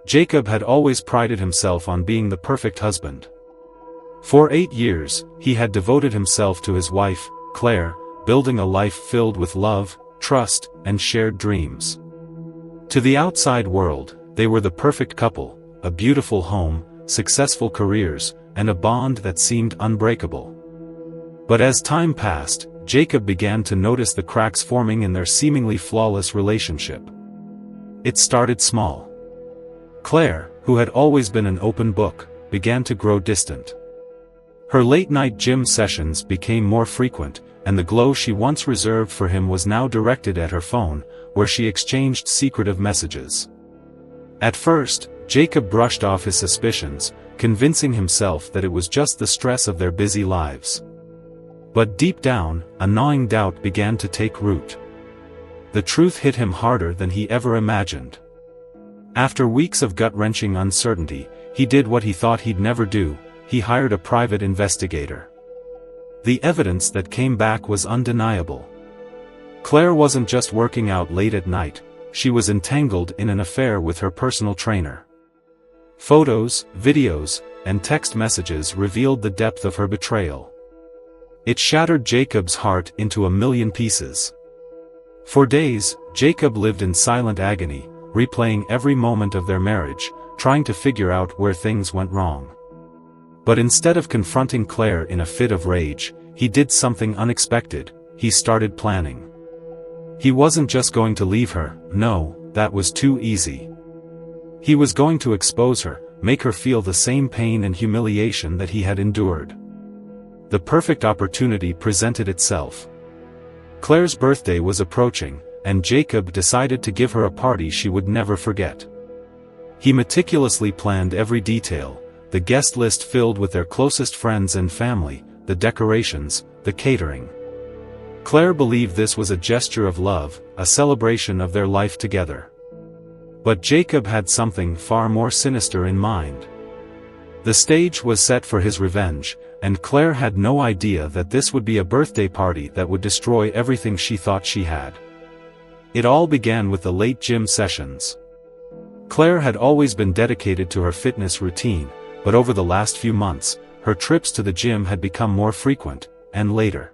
Jacob had always prided himself on being the perfect husband. For 8 years, he had devoted himself to his wife, Claire, building a life filled with love, trust, and shared dreams. To the outside world, they were the perfect couple, a beautiful home, successful careers, and a bond that seemed unbreakable. But as time passed, Jacob began to notice the cracks forming in their seemingly flawless relationship. It started small. Claire, who had always been an open book, began to grow distant. Her late-night gym sessions became more frequent, and the glow she once reserved for him was now directed at her phone, where she exchanged secretive messages. At first, Jacob brushed off his suspicions, convincing himself that it was just the stress of their busy lives. But deep down, a gnawing doubt began to take root. The truth hit him harder than he ever imagined. After weeks of gut-wrenching uncertainty, he did what he thought he'd never do: he hired a private investigator. The evidence that came back was undeniable. Claire wasn't just working out late at night, she was entangled in an affair with her personal trainer. Photos, videos, and text messages revealed the depth of her betrayal. It shattered Jacob's heart into a million pieces. For days, Jacob lived in silent agony, replaying every moment of their marriage, trying to figure out where things went wrong. But instead of confronting Claire in a fit of rage, he did something unexpected: he started planning. He wasn't just going to leave her, no, that was too easy. He was going to expose her, make her feel the same pain and humiliation that he had endured. The perfect opportunity presented itself. Claire's birthday was approaching, and Jacob decided to give her a party she would never forget. He meticulously planned every detail: the guest list filled with their closest friends and family, the decorations, the catering. Claire believed this was a gesture of love, a celebration of their life together. But Jacob had something far more sinister in mind. The stage was set for his revenge, and Claire had no idea that this would be a birthday party that would destroy everything she thought she had. It all began with the late gym sessions. Claire had always been dedicated to her fitness routine, but over the last few months, her trips to the gym had become more frequent, and later.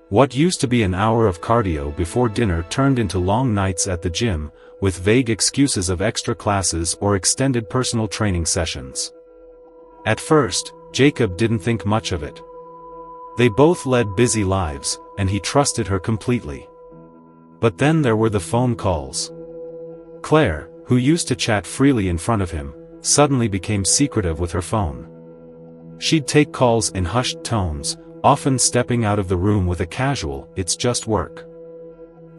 What used to be an hour of cardio before dinner turned into long nights at the gym, with vague excuses of extra classes or extended personal training sessions. At first, Jacob didn't think much of it. They both led busy lives, and he trusted her completely. But then there were the phone calls. Claire, who used to chat freely in front of him, suddenly became secretive with her phone. She'd take calls in hushed tones, often stepping out of the room with a casual, "It's just work."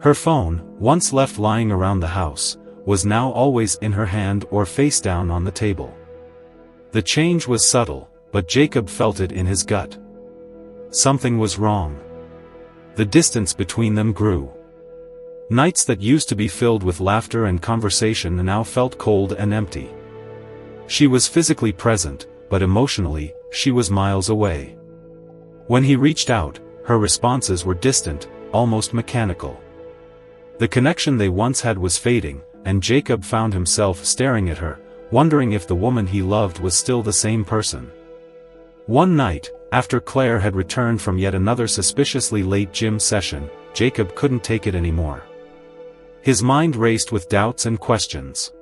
Her phone, once left lying around the house, was now always in her hand or face down on the table. The change was subtle, but Jacob felt it in his gut. Something was wrong. The distance between them grew. Nights that used to be filled with laughter and conversation now felt cold and empty. She was physically present, but emotionally, she was miles away. When he reached out, her responses were distant, almost mechanical. The connection they once had was fading, and Jacob found himself staring at her, wondering if the woman he loved was still the same person. One night, after Claire had returned from yet another suspiciously late gym session, Jacob couldn't take it anymore. His mind raced with doubts and questions.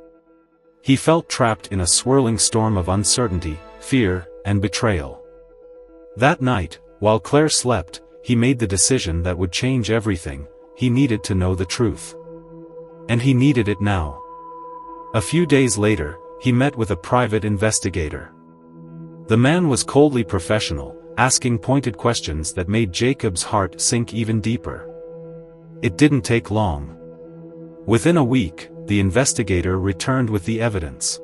He felt trapped in a swirling storm of uncertainty, fear, and betrayal. That night, while Claire slept, he made the decision that would change everything: he needed to know the truth. And he needed it now. A few days later, he met with a private investigator. The man was coldly professional, asking pointed questions that made Jacob's heart sink even deeper. It didn't take long. Within a week, the investigator returned with the evidence.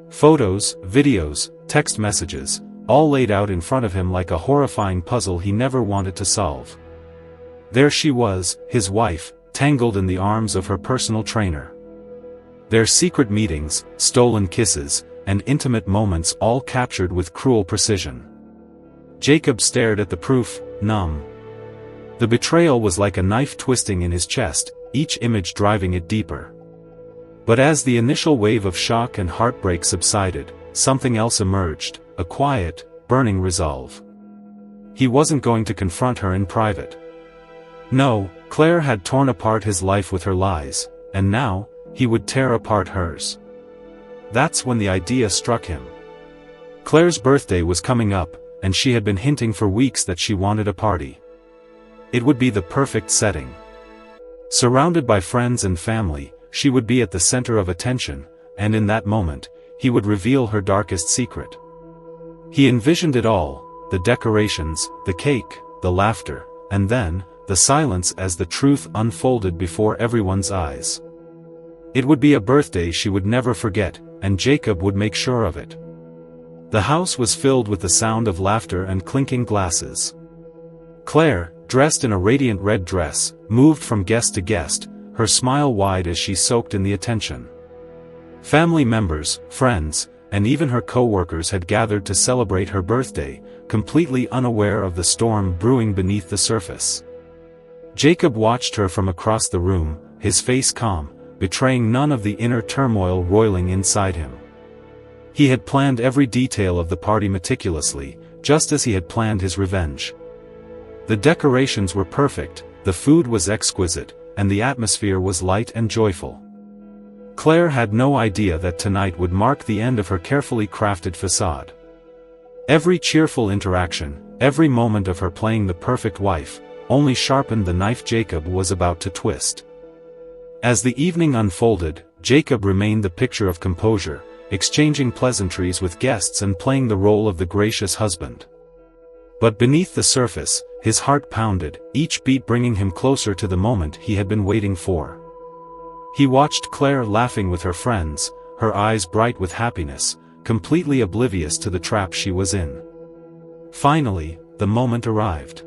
Photos, videos, text messages, all laid out in front of him like a horrifying puzzle he never wanted to solve. There she was, his wife, tangled in the arms of her personal trainer. Their secret meetings, stolen kisses, and intimate moments all captured with cruel precision. Jacob stared at the proof, numb. The betrayal was like a knife twisting in his chest, each image driving it deeper. But as the initial wave of shock and heartbreak subsided, something else emerged, a quiet, burning resolve. He wasn't going to confront her in private. No, Claire had torn apart his life with her lies, and now, he would tear apart hers. That's when the idea struck him. Claire's birthday was coming up, and she had been hinting for weeks that she wanted a party. It would be the perfect setting. Surrounded by friends and family, she would be at the center of attention, and in that moment, he would reveal her darkest secret. He envisioned it all, the decorations, the cake, the laughter, and then, the silence as the truth unfolded before everyone's eyes. It would be a birthday she would never forget, and Jacob would make sure of it. The house was filled with the sound of laughter and clinking glasses. Claire, dressed in a radiant red dress, moved from guest to guest, her smile wide as she soaked in the attention. Family members, friends, and even her co-workers had gathered to celebrate her birthday, completely unaware of the storm brewing beneath the surface. Jacob watched her from across the room, his face calm, betraying none of the inner turmoil roiling inside him. He had planned every detail of the party meticulously, just as he had planned his revenge. The decorations were perfect, the food was exquisite, and the atmosphere was light and joyful. Claire had no idea that tonight would mark the end of her carefully crafted facade. Every cheerful interaction, every moment of her playing the perfect wife, only sharpened the knife Jacob was about to twist. As the evening unfolded, Jacob remained the picture of composure, exchanging pleasantries with guests and playing the role of the gracious husband. But beneath the surface, his heart pounded, each beat bringing him closer to the moment he had been waiting for. He watched Claire laughing with her friends, her eyes bright with happiness, completely oblivious to the trap she was in. Finally, the moment arrived.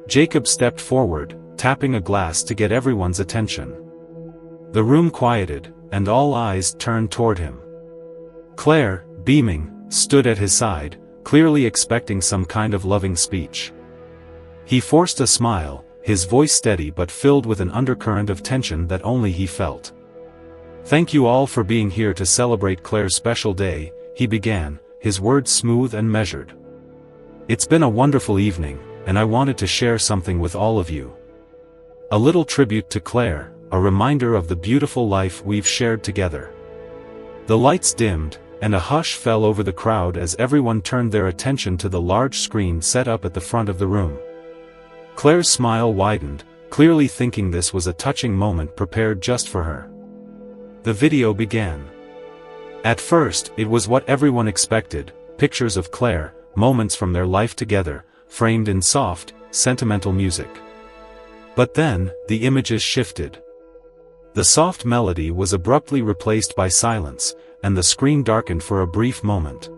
Jacob stepped forward, tapping a glass to get everyone's attention. The room quieted, and all eyes turned toward him. Claire, beaming, stood at his side, clearly expecting some kind of loving speech. He forced a smile, his voice steady but filled with an undercurrent of tension that only he felt. "Thank you all for being here to celebrate Claire's special day," he began, his words smooth and measured. "It's been a wonderful evening, and I wanted to share something with all of you. A little tribute to Claire, a reminder of the beautiful life we've shared together." The lights dimmed, and a hush fell over the crowd as everyone turned their attention to the large screen set up at the front of the room. Claire's smile widened, clearly thinking this was a touching moment prepared just for her. The video began. At first, it was what everyone expected, pictures of Claire, moments from their life together, framed in soft, sentimental music. But then, the images shifted. The soft melody was abruptly replaced by silence, and the screen darkened for a brief moment.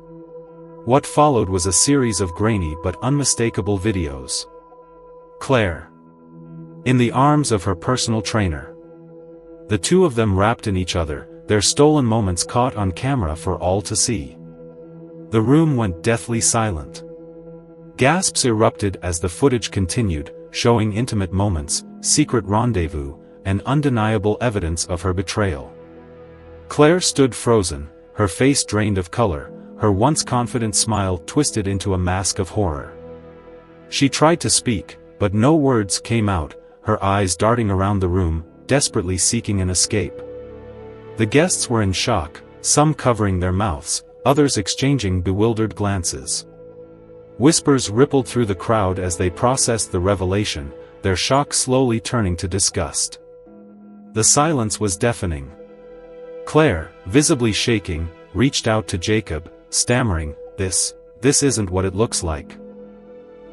What followed was a series of grainy but unmistakable videos. Claire, in the arms of her personal trainer. The two of them wrapped in each other, their stolen moments caught on camera for all to see. The room went deathly silent. Gasps erupted as the footage continued, showing intimate moments, secret rendezvous, and undeniable evidence of her betrayal. Claire stood frozen, her face drained of color, her once confident smile twisted into a mask of horror. She tried to speak, but no words came out, her eyes darting around the room, desperately seeking an escape. The guests were in shock, some covering their mouths, others exchanging bewildered glances. Whispers rippled through the crowd as they processed the revelation, their shock slowly turning to disgust. The silence was deafening. Claire, visibly shaking, reached out to Jacob, stammering, This isn't what it looks like.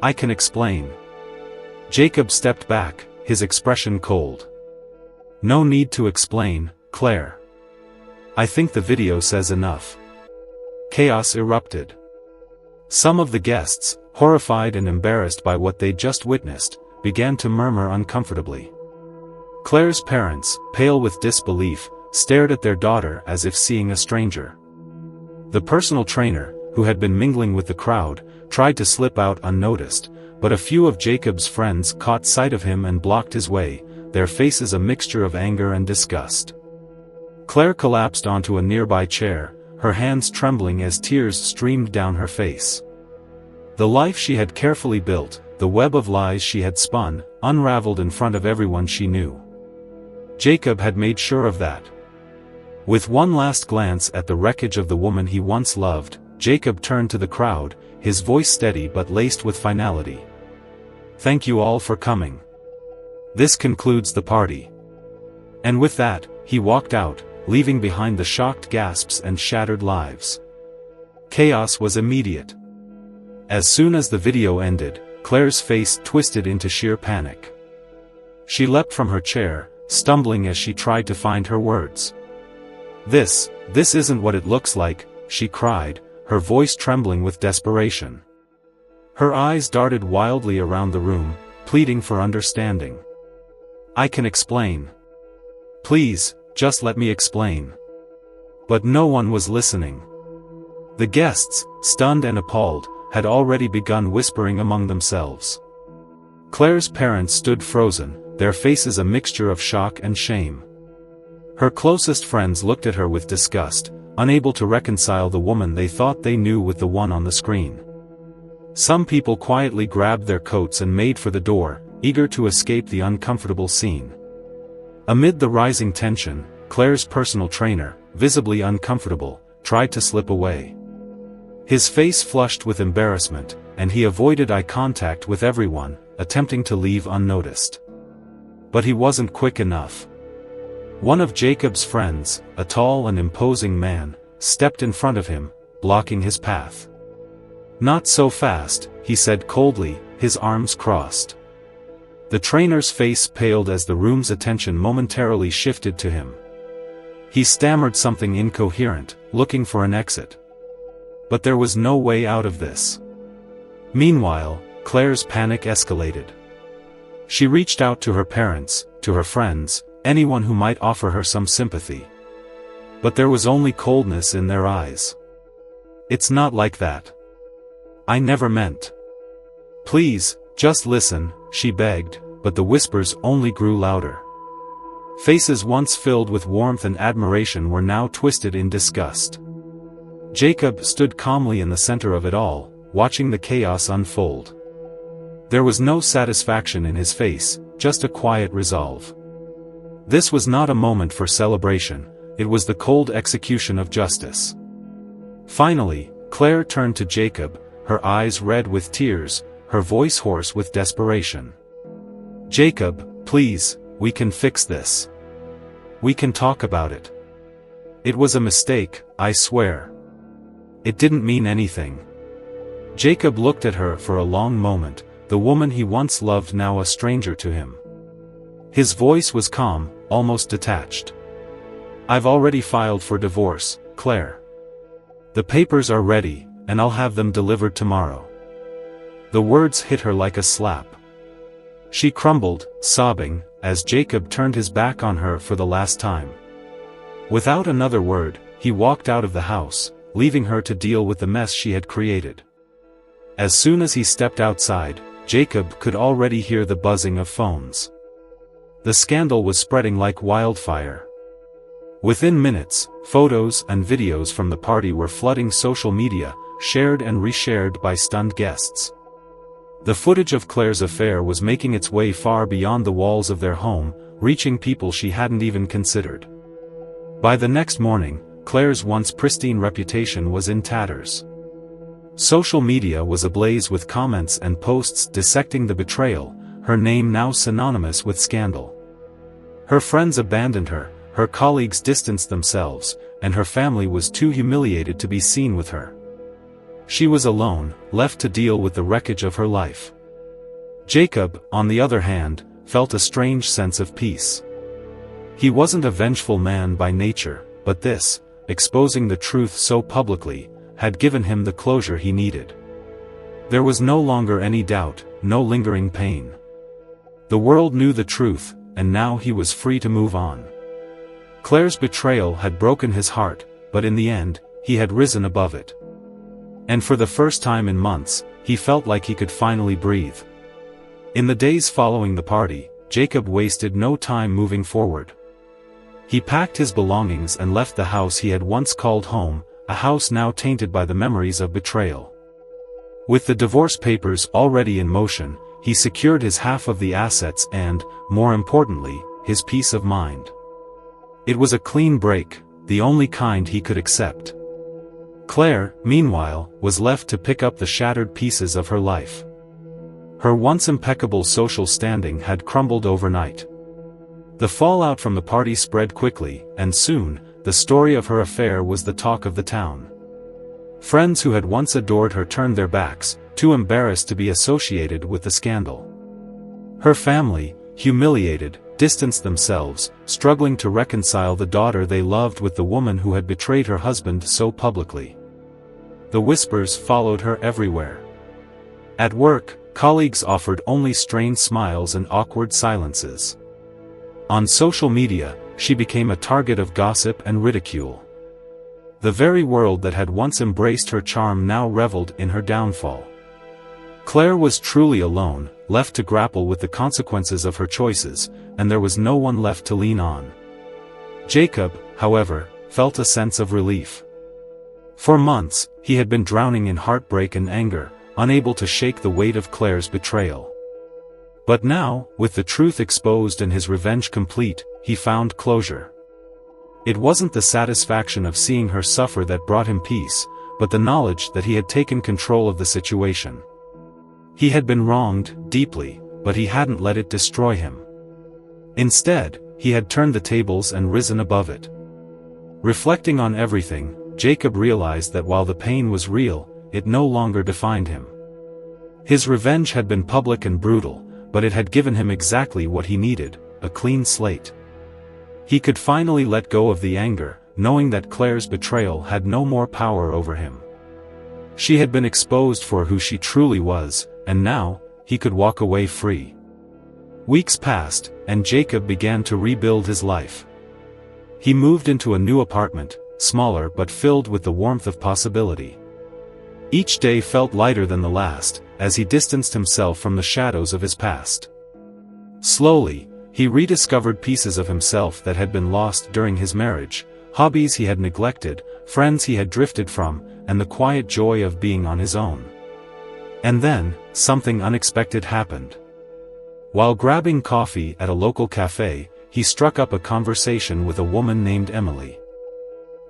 I can explain." Jacob stepped back, his expression cold. "No need to explain, Claire. I think the video says enough." Chaos erupted. Some of the guests, horrified and embarrassed by what they'd just witnessed, began to murmur uncomfortably. Claire's parents, pale with disbelief, stared at their daughter as if seeing a stranger. The personal trainer, who had been mingling with the crowd, tried to slip out unnoticed, but a few of Jacob's friends caught sight of him and blocked his way, their faces a mixture of anger and disgust. Claire collapsed onto a nearby chair, her hands trembling as tears streamed down her face. The life she had carefully built, the web of lies she had spun, unraveled in front of everyone she knew. Jacob had made sure of that. With one last glance at the wreckage of the woman he once loved, Jacob turned to the crowd, his voice steady but laced with finality. "Thank you all for coming. This concludes the party." And with that, he walked out, leaving behind the shocked gasps and shattered lives. Chaos was immediate. As soon as the video ended, Claire's face twisted into sheer panic. She leapt from her chair, stumbling as she tried to find her words. This isn't what it looks like," she cried, her voice trembling with desperation. Her eyes darted wildly around the room, pleading for understanding. "I can explain. Please, just let me explain." But no one was listening. The guests, stunned and appalled, had already begun whispering among themselves. Claire's parents stood frozen, their faces a mixture of shock and shame. Her closest friends looked at her with disgust, unable to reconcile the woman they thought they knew with the one on the screen. Some people quietly grabbed their coats and made for the door, eager to escape the uncomfortable scene. Amid the rising tension, Claire's personal trainer, visibly uncomfortable, tried to slip away. His face flushed with embarrassment, and he avoided eye contact with everyone, attempting to leave unnoticed. But he wasn't quick enough. One of Jacob's friends, a tall and imposing man, stepped in front of him, blocking his path. "Not so fast," he said coldly, his arms crossed. The trainer's face paled as the room's attention momentarily shifted to him. He stammered something incoherent, looking for an exit. But there was no way out of this. Meanwhile, Claire's panic escalated. She reached out to her parents, to her friends, anyone who might offer her some sympathy. But there was only coldness in their eyes. "It's not like that. I never meant." "Please, just listen," she begged, but the whispers only grew louder. Faces once filled with warmth and admiration were now twisted in disgust. Jacob stood calmly in the center of it all, watching the chaos unfold. There was no satisfaction in his face, just a quiet resolve. This was not a moment for celebration, it was the cold execution of justice. Finally, Claire turned to Jacob, her eyes red with tears, her voice hoarse with desperation. "Jacob, please, we can fix this. We can talk about it. It was a mistake, I swear. It didn't mean anything." Jacob looked at her for a long moment, the woman he once loved now a stranger to him. His voice was calm, almost detached. "I've already filed for divorce, Claire. The papers are ready, and I'll have them delivered tomorrow." The words hit her like a slap. She crumbled, sobbing, as Jacob turned his back on her for the last time. Without another word, he walked out of the house, leaving her to deal with the mess she had created. As soon as he stepped outside, Jacob could already hear the buzzing of phones. The scandal was spreading like wildfire. Within minutes, photos and videos from the party were flooding social media, shared and reshared by stunned guests. The footage of Claire's affair was making its way far beyond the walls of their home, reaching people she hadn't even considered. By the next morning, Claire's once pristine reputation was in tatters. Social media was ablaze with comments and posts dissecting the betrayal, her name now synonymous with scandal. Her friends abandoned her colleagues distanced themselves, and her family was too humiliated to be seen with her. She was alone, left to deal with the wreckage of her life. Jacob, on the other hand, felt a strange sense of peace. He wasn't a vengeful man by nature, but this, exposing the truth so publicly, had given him the closure he needed. There was no longer any doubt, no lingering pain. The world knew the truth, and now he was free to move on. Claire's betrayal had broken his heart, but in the end, he had risen above it. And for the first time in months, he felt like he could finally breathe. In the days following the party, Jacob wasted no time moving forward. He packed his belongings and left the house he had once called home, a house now tainted by the memories of betrayal. With the divorce papers already in motion, he secured his half of the assets and, more importantly, his peace of mind. It was a clean break, the only kind he could accept. Claire, meanwhile, was left to pick up the shattered pieces of her life. Her once impeccable social standing had crumbled overnight. The fallout from the party spread quickly, and soon, the story of her affair was the talk of the town. Friends who had once adored her turned their backs, too embarrassed to be associated with the scandal. Her family, humiliated, distanced themselves, struggling to reconcile the daughter they loved with the woman who had betrayed her husband so publicly. The whispers followed her everywhere. At work, colleagues offered only strained smiles and awkward silences. On social media, she became a target of gossip and ridicule. The very world that had once embraced her charm now reveled in her downfall. Claire was truly alone, left to grapple with the consequences of her choices, and there was no one left to lean on. Jacob, however, felt a sense of relief. For months, he had been drowning in heartbreak and anger, unable to shake the weight of Claire's betrayal. But now, with the truth exposed and his revenge complete, he found closure. It wasn't the satisfaction of seeing her suffer that brought him peace, but the knowledge that he had taken control of the situation. He had been wronged, deeply, but he hadn't let it destroy him. Instead, he had turned the tables and risen above it. Reflecting on everything, Jacob realized that while the pain was real, it no longer defined him. His revenge had been public and brutal, but it had given him exactly what he needed, a clean slate. He could finally let go of the anger, knowing that Claire's betrayal had no more power over him. She had been exposed for who she truly was, and now, he could walk away free. Weeks passed, and Jacob began to rebuild his life. He moved into a new apartment, smaller but filled with the warmth of possibility. Each day felt lighter than the last, as he distanced himself from the shadows of his past. Slowly, he rediscovered pieces of himself that had been lost during his marriage, hobbies he had neglected, friends he had drifted from, and the quiet joy of being on his own. And then, something unexpected happened. While grabbing coffee at a local cafe, he struck up a conversation with a woman named Emily.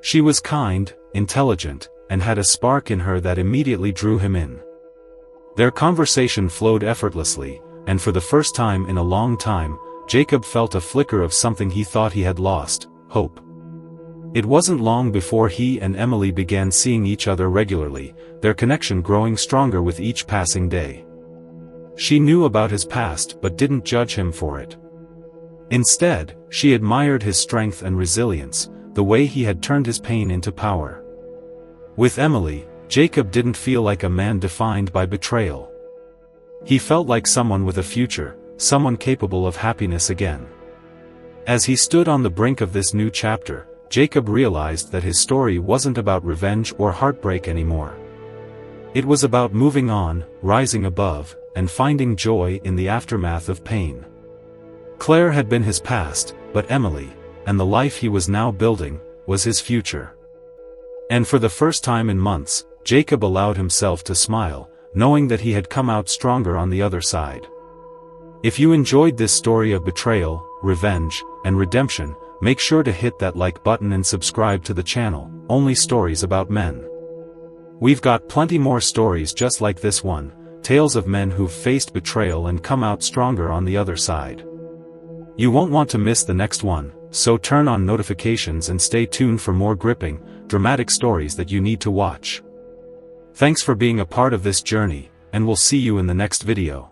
She was kind, intelligent, and had a spark in her that immediately drew him in. Their conversation flowed effortlessly, and for the first time in a long time, Jacob felt a flicker of something he thought he had lost, hope. It wasn't long before he and Emily began seeing each other regularly, their connection growing stronger with each passing day. She knew about his past but didn't judge him for it. Instead, she admired his strength and resilience, the way he had turned his pain into power. With Emily, Jacob didn't feel like a man defined by betrayal. He felt like someone with a future, someone capable of happiness again. As he stood on the brink of this new chapter, Jacob realized that his story wasn't about revenge or heartbreak anymore. It was about moving on, rising above, and finding joy in the aftermath of pain. Claire had been his past, but Emily, and the life he was now building, was his future. And for the first time in months, Jacob allowed himself to smile, knowing that he had come out stronger on the other side. If you enjoyed this story of betrayal, revenge, and redemption, make sure to hit that like button and subscribe to the channel, Only Stories About Men. We've got plenty more stories just like this one, tales of men who've faced betrayal and come out stronger on the other side. You won't want to miss the next one, so turn on notifications and stay tuned for more gripping, dramatic stories that you need to watch. Thanks for being a part of this journey, and we'll see you in the next video.